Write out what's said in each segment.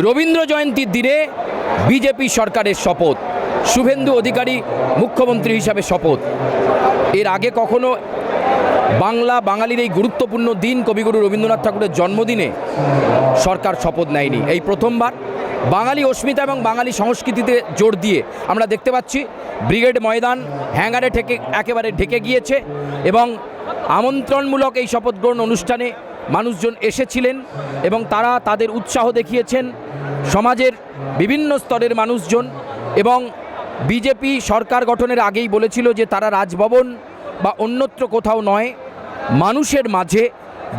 রবীন্দ্র জয়ন্তীর দিনে বিজেপি সরকারের শপথ, শুভেন্দু অধিকারী মুখ্যমন্ত্রী হিসাবে শপথ। এর আগে কখনো বাঙালির এই গুরুত্বপূর্ণ দিন কবিগুরু রবীন্দ্রনাথ ঠাকুরের জন্মদিনে সরকার শপথ নেয়নি। এই প্রথমবার বাঙালি অস্মিতা এবং বাঙালি সংস্কৃতিতে জোর দিয়ে আমরা দেখতে পাচ্ছি ব্রিগেড ময়দান হ্যাঙ্গারে একেবারে ঢেকে গিয়েছে এবং আমন্ত্রণমূলক এই শপথ গ্রহণ অনুষ্ঠানে মানুষজন এসেছিলেন এবং তারা তাদের উৎসাহ দেখিয়েছেন। সমাজের বিভিন্ন স্তরের মানুষজন এবং বিজেপি সরকার গঠনের আগেই বলেছিল যে তারা রাজভবন বা অন্যত্র কোথাও নয়, মানুষের মাঝে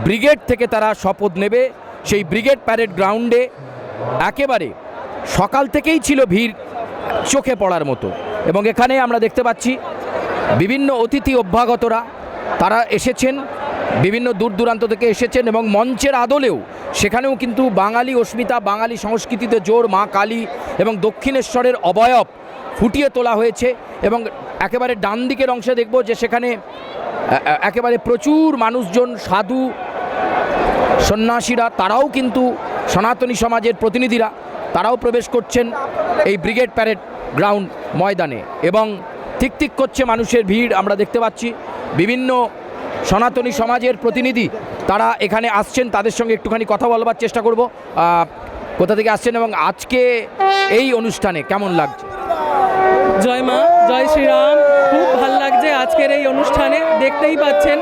ব্রিগেড থেকে তারা শপথ নেবে। সেই ব্রিগেড প্যারেড গ্রাউন্ডে একেবারে সকাল থেকেই ছিল ভিড় চোখে পড়ার মতো এবং এখানে আমরা দেখতে পাচ্ছি বিভিন্ন অতিথি অভ্যাগতরা তারা এসেছেন, বিভিন্ন দূর দূরান্ত থেকে এসেছেন এবং মঞ্চের আদলেও সেখানেও কিন্তু বাঙালি অস্মিতা, বাঙালি সংস্কৃতিতে জোর, মা কালী এবং দক্ষিণেশ্বরের অবয়ব ফুটিয়ে তোলা হয়েছে। এবং একেবারে ডান দিকের অংশে দেখব যে সেখানে একেবারে প্রচুর মানুষজন, সাধু সন্ন্যাসীরা, তারাও কিন্তু সনাতনী সমাজের প্রতিনিধিরা তারাও প্রবেশ করছেন এই ব্রিগেড প্যারেড গ্রাউন্ড ময়দানে এবং ঠিক করছে মানুষের ভিড় আমরা দেখতে পাচ্ছি। বিভিন্ন সনাতনী সমাজের প্রতিনিধি তারা এখানে আসছেন, তাদের সঙ্গে একটুখানি কথা বলবার চেষ্টা করব। কোথা থেকে আসছেন এবং আজকে এই অনুষ্ঠানে কেমন লাগছে? জয় মা, জয় শ্রীরাম। খুব ভাল লাগছে আজকের এই অনুষ্ঠানে। দেখতেই পাচ্ছেন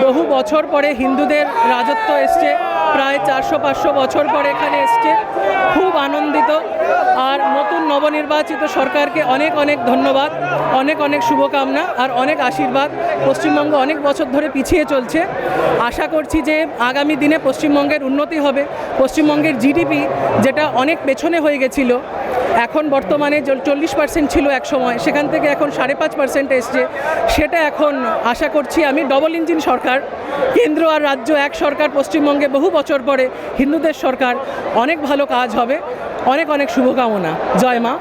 বহু বছর পরে হিন্দুদের রাজত্ব এসছে, প্রায় 400-500 বছর পরে এখানে এসছে। খুব আনন্দিত। আর নতুন নবনির্বাচিত সরকারকে অনেক অনেক ধন্যবাদ, অনেক অনেক শুভকামনা আর অনেক আশীর্বাদ। পশ্চিমবঙ্গ অনেক বছর ধরে পিছিয়ে চলছে। আশা করছি যে আগামী দিনে পশ্চিমবঙ্গের উন্নতি হবে। পশ্চিমবঙ্গের জিডিপি যেটা অনেক পেছনে হয়ে গেছিলো, এখন বর্তমানে 40% ছিল এক সময়, সেখান থেকে এখন 5.5% এসছে। সেটা এখন আশা করছি আমি ডবল ইঞ্জিন সরকার, কেন্দ্র আর রাজ্য এক সরকার পশ্চিমবঙ্গে বহু বছর পরে হিন্দুদের সরকার, অনেক ভালো কাজ হবে। অনেক অনেক শুভকামনা। জয় মা।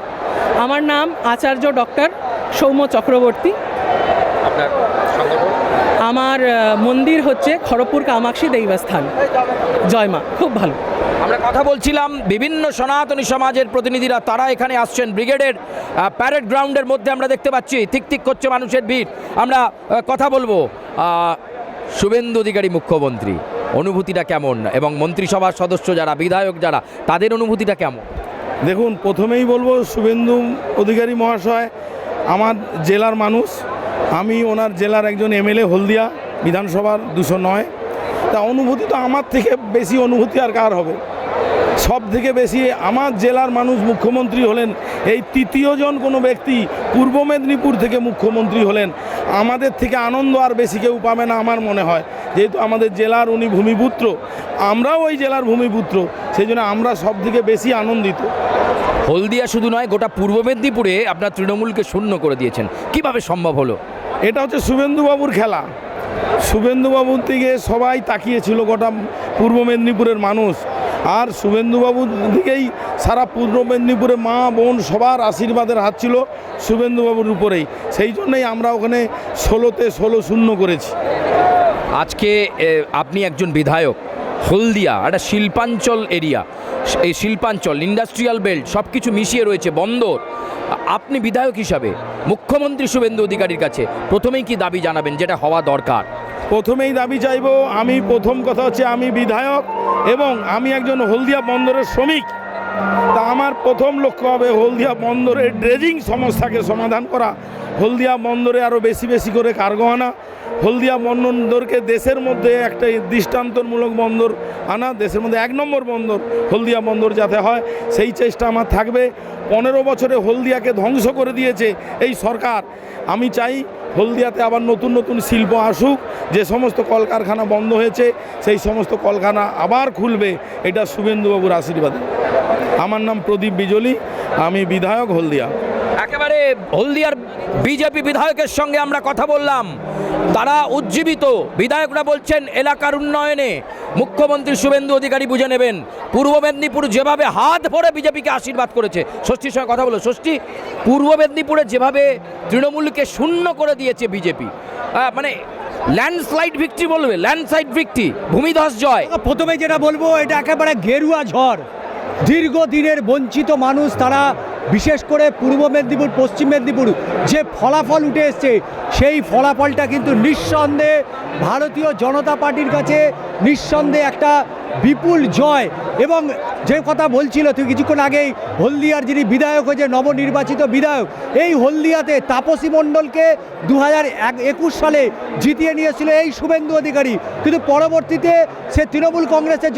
আমার নাম আচার্য ডক্টর সৌম্য চক্রবর্তী। আমার মন্দির হচ্ছে খড়গপুর কামাক্ষী দেবস্থান। জয় মা। খুব ভালো। আমরা কথা বলছিলাম বিভিন্ন সনাতনী সমাজের প্রতিনিধিরা, তারা এখানে আসছেন ব্রিগেডের প্যারেড গ্রাউন্ডের মধ্যে। আমরা দেখতে পাচ্ছি ঠিক করছে মানুষের ভিড়। আমরা কথা বলবো শুভেন্দু অধিকারী মুখ্যমন্ত্রী, অনুভূতিটা কেমন এবং মন্ত্রিসভার সদস্য যারা, বিধায়ক যারা, তাদের অনুভূতিটা কেমন? দেখুন, প্রথমেই বলবো শুভেন্দু অধিকারী মহাশয় আমার জেলার মানুষ। আমি ওনার জেলার একজন এমএলএ, হলদিয়া বিধানসভার 209। তা অনুভূতি তো আমার থেকে বেশি অনুভূতি আর কার হবে? সব থেকে বেশি আমার জেলার মানুষ মুখ্যমন্ত্রী হলেন, এই তৃতীয়জন কোনো ব্যক্তি পূর্ব মেদিনীপুর থেকে মুখ্যমন্ত্রী হলেন। আমাদের থেকে আনন্দ আর বেশি কেউ পাবে না আমার মনে হয়। যেহেতু আমাদের জেলার উনি ভূমিপুত্র, আমরাও ওই জেলার ভূমিপুত্র, সেই জন্য আমরা সব থেকে বেশি আনন্দিত। হলদিয়া শুধু নয়, গোটা পূর্ব মেদিনীপুরে আপনার তৃণমূলকে শূন্য করে দিয়েছেন, কিভাবে সম্ভব হলো? এটা হচ্ছে শুভেন্দুবাবুর খেলা। শুভেন্দুবাবুর দিকে সবাই তাকিয়েছিল, গোটা পূর্ব মেদিনীপুরের মানুষ। আর শুভেন্দুবাবুর দিকেই সারা পূর্ব মেদিনীপুরে মা বোন সবার আশীর্বাদের হাত ছিল শুভেন্দুবাবুর উপরেই। সেই জন্যই আমরা ওখানে 16তে 16 শূন্য করেছি। আজকে আপনি একজন বিধায়ক, হলদিয়া একটা শিল্পাঞ্চল এরিয়া, এই শিল্পাঞ্চল, ইন্ডাস্ট্রিয়াল বেল্ট সব কিছু মিশিয়ে রয়েছে, বন্দর। আপনি বিধায়ক হিসাবে মুখ্যমন্ত্রী শুভেন্দু অধিকারীর কাছে প্রথমেই কি দাবি জানাবেন, যেটা হওয়া দরকার? প্রথমেই দাবি চাইব, আমি প্রথম কথা হচ্ছে আমি বিধায়ক এবং আমি একজন হলদিয়া বন্দরের শ্রমিক। তা আমার প্রথম লক্ষ্য হবে হলদিয়া বন্দরের ড্রেজিং সমস্যাকে সমাধান করা, হলদিয়া বন্দরে আরও বেশি বেশি করে কার্গো আনা, হলদিয়া বন্দরকে দেশের মধ্যে একটা দৃষ্টান্তমূলক বন্দর আনা, দেশের মধ্যে 1 নম্বর বন্দর হলদিয়া বন্দর যাতে হয় সেই চেষ্টা আমার থাকবে। 15 বছরে হলদিয়াকে ধ্বংস করে দিয়েছে এই সরকার। আমি চাই হলদিয়াতে আবার নতুন নতুন শিল্প আসুক, যে সমস্ত কলকারখানা বন্ধ হয়েছে সেই সমস্ত কলকারখানা আবার খুলবে, এটা শুভেন্দুবাবুর আশীর্বাদে। আমার নাম প্রদীপ বিজলি, আমি বিধায়ক হলদিয়া। একেবারে হলদিয়ার বিজেপি বিধায়কের সঙ্গে আমরা কথা বললাম, তারা উজ্জীবিত। বিধায়করা বলছেন এলাকার উন্নয়নে মুখ্যমন্ত্রী শুভেন্দু অধিকারী বুঝে নেবেন। পূর্ব মেদিনীপুর যেভাবে হাত ভরে বিজেপিকে আশীর্বাদ করেছে, ষষ্ঠীর সঙ্গে কথা বলো। ষষ্ঠী, পূর্ব মেদিনীপুরে যেভাবে তৃণমূলকে শূন্য করে দিয়েছে বিজেপি, মানে ল্যান্ডস্লাইড ভিক্টরি বলবে, ল্যান্ডস্লাইড ভিক্টরি, ভূমিধস জয়। প্রথমে যেটা বলবো, এটা একেবারে গেরুয়া ঝড়। দীর্ঘদিনের বঞ্চিত মানুষ তারা, বিশেষ করে পূর্ব মেদিনীপুর পশ্চিম মেদিনীপুর যে ফলাফল উঠে এসছে, সেই ফলাফলটা কিন্তু নিঃসন্দেহে ভারতীয় জনতা পার্টির কাছে নিঃসন্দেহে একটা বিপুল জয়। এবং যে কথা বলছিল তুই কিছুক্ষণ আগেই, হলদিয়ার যিনি বিধায়ক হয়েছে, নবনির্বাচিত বিধায়ক, এই হলদিয়াতে তাপসী মণ্ডলকে 2021 সালে জিতিয়ে নিয়েছিল এই শুভেন্দু অধিকারী, কিন্তু পরবর্তীতে সে তৃণমূল কংগ্রেসে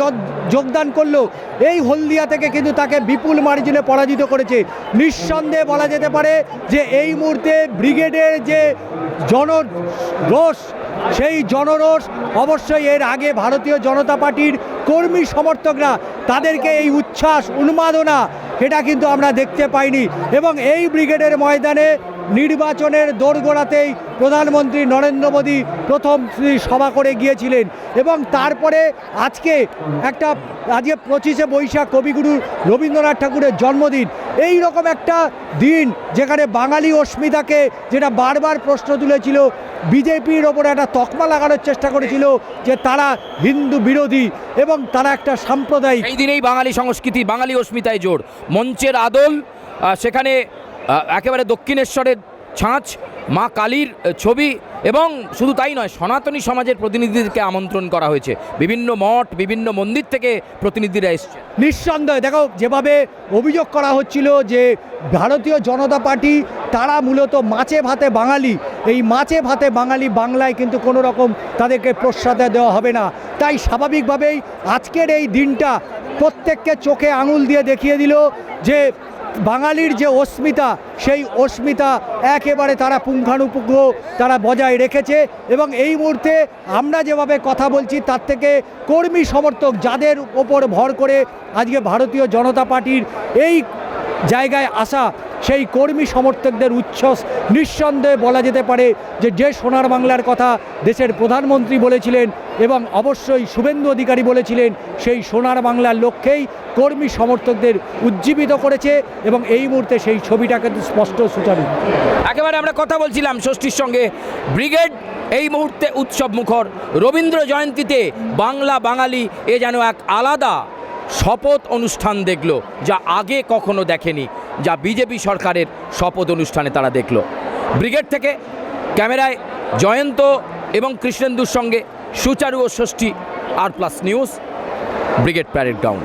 যোগদান করলো। এই হলদিয়া থেকে কিন্তু তাকে বিপুল মার্জিনে পরাজিত করেছে। নিঃসন্দেহে বলা যেতে পারে যে এই মুহূর্তে ব্রিগেডের যে জনরোষ, সেই জনরোষ অবশ্যই এর আগে ভারতীয় জনতা পার্টির কর্মী সমর্থকরা তাদেরকে এই উচ্ছ্বাস উন্মাদনা এটা কিন্তু আমরা দেখতে পাইনি। এবং এই ব্রিগেডের ময়দানে নির্বাচনের দোরগোড়াতেই প্রধানমন্ত্রী নরেন্দ্র মোদী প্রথম সভা করে গিয়েছিলেন। এবং তারপরে আজকে 25শে বৈশাখ কবিগুরু রবীন্দ্রনাথ ঠাকুরের জন্মদিন, এই রকম একটা দিন যেখানে বাঙালি অস্মিতাকে, যেটা বারবার প্রশ্ন তুলেছিল, বিজেপির ওপরে একটা তকমা লাগানোর চেষ্টা করেছিল যে তারা হিন্দু বিরোধী এবং তারা একটা সাম্প্রদায়িক, এই দিনেই বাঙালি সংস্কৃতি, বাঙালি অস্মিতায় জোর। মঞ্চের আদল, সেখানে একেবারে দক্ষিণেশ্বরের ছাঁচ, মা কালীর ছবি, এবং শুধু তাই নয়, সনাতনী সমাজের প্রতিনিধিদেরকে আমন্ত্রণ করা হয়েছে। বিভিন্ন মঠ, বিভিন্ন মন্দির থেকে প্রতিনিধিরা এসছে। নিঃসন্দেহে দেখো যেভাবে অভিযোগ করা হচ্ছিল যে ভারতীয় জনতা পার্টি তারা মূলত মাছে ভাতে বাঙালি, এই মাছে ভাতে বাঙালি বাংলায় কিন্তু কোনো রকম তাদেরকে প্রশ্রয় দেওয়া হবে না। তাই স্বাভাবিকভাবেই আজকের এই দিনটা প্রত্যেককে চোখে আঙুল দিয়ে দেখিয়ে দিল যে বাঙালির যে অস্মিতা, সেই অস্মিতা একেবারে তারা পুঙ্খানুপুঙ্খ তারা বজায় রেখেছে। এবং এই মুহূর্তে আমরা যেভাবে কথা বলছি, তার থেকে কর্মী সমর্থক যাদের ওপর ভর করে আজকে ভারতীয় জনতা পার্টির এই জায়গায় আসা, সেই কর্মী সমর্থকদের উচ্ছ্বাস নিঃসন্দেহে বলা যেতে পারে যে সোনার বাংলার কথা দেশের প্রধানমন্ত্রী বলেছিলেন এবং অবশ্যই শুভেন্দু অধিকারী বলেছিলেন, সেই সোনার বাংলার লক্ষ্যেই কর্মী সমর্থকদের উজ্জীবিত করেছে। এবং এই মুহূর্তে সেই ছবিটা কিন্তু স্পষ্ট সুচারু। একেবারে আমরা কথা বলছিলাম ষষ্ঠীর সঙ্গে, ব্রিগেড এই মুহূর্তে উৎসব মুখর। রবীন্দ্র জয়ন্তীতে বাংলা বাঙালি এ যেন এক আলাদা শপথ অনুষ্ঠান দেখলো, যা আগে কখনো দেখেনি, যা বিজেপি সরকারের শপথ অনুষ্ঠানে তারা দেখলো। ব্রিগেড থেকে ক্যামেরায় জয়ন্ত এবং কৃষ্ণেন্দুর সঙ্গে সুচারু ও ষষ্ঠী, আর Plus News, Brigade Parade ground.